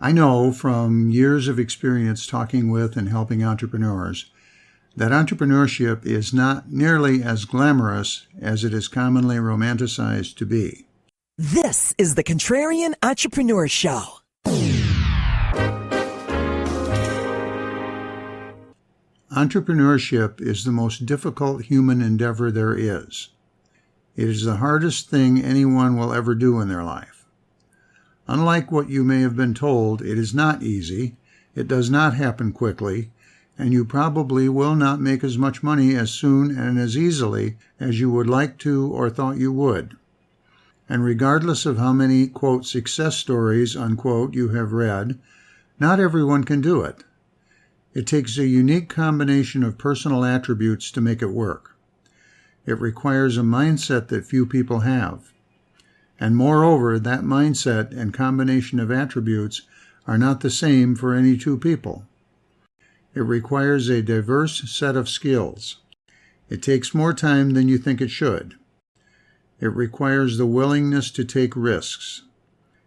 I know from years of experience talking with and helping entrepreneurs that entrepreneurship is not nearly as glamorous as it is commonly romanticized to be. This is the Contrarian Entrepreneur Show. Entrepreneurship is the most difficult human endeavor there is. It is the hardest thing anyone will ever do in their life. Unlike what you may have been told, it is not easy, it does not happen quickly, and you probably will not make as much money as soon and as easily as you would like to or thought you would. And regardless of how many, quote, success stories, unquote, you have read, not everyone can do it. It takes a unique combination of personal attributes to make it work. It requires a mindset that few people have. And moreover, that mindset and combination of attributes are not the same for any two people. It requires a diverse set of skills. It takes more time than you think it should. It requires the willingness to take risks.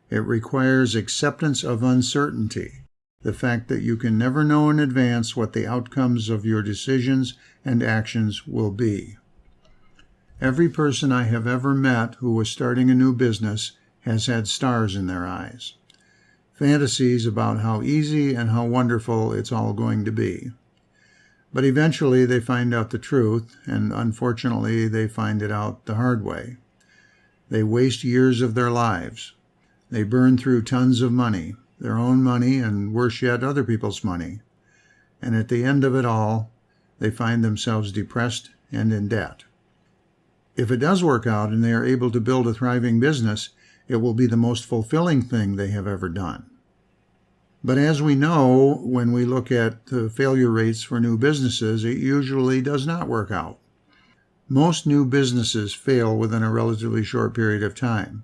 It requires acceptance of uncertainty, the fact that you can never know in advance what the outcomes of your decisions and actions will be. Every person I have ever met who was starting a new business has had stars in their eyes, fantasies about how easy and how wonderful it's all going to be. But eventually they find out the truth, and unfortunately they find it out the hard way. They waste years of their lives. They burn through tons of money, their own money, and worse yet, other people's money. And at the end of it all, they find themselves depressed and in debt. If it does work out and they are able to build a thriving business, it will be the most fulfilling thing they have ever done. But as we know, when we look at the failure rates for new businesses, it usually does not work out. Most new businesses fail within a relatively short period of time.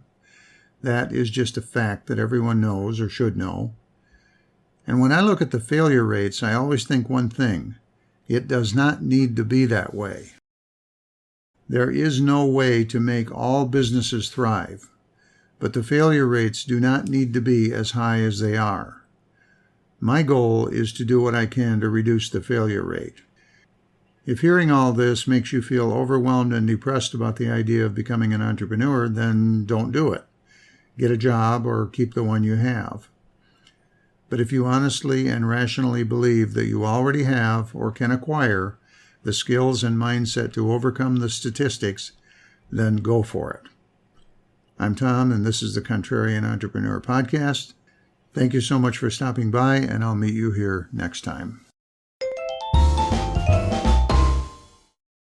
That is just a fact that everyone knows or should know. And when I look at the failure rates, I always think one thing: it does not need to be that way. There is no way to make all businesses thrive, but the failure rates do not need to be as high as they are. My goal is to do what I can to reduce the failure rate. If hearing all this makes you feel overwhelmed and depressed about the idea of becoming an entrepreneur, then don't do it. Get a job or keep the one you have. But if you honestly and rationally believe that you already have or can acquire the skills and mindset to overcome the statistics, then go for it. I'm Tom, and this is the Contrarian Entrepreneur Podcast. Thank you so much for stopping by, and I'll meet you here next time.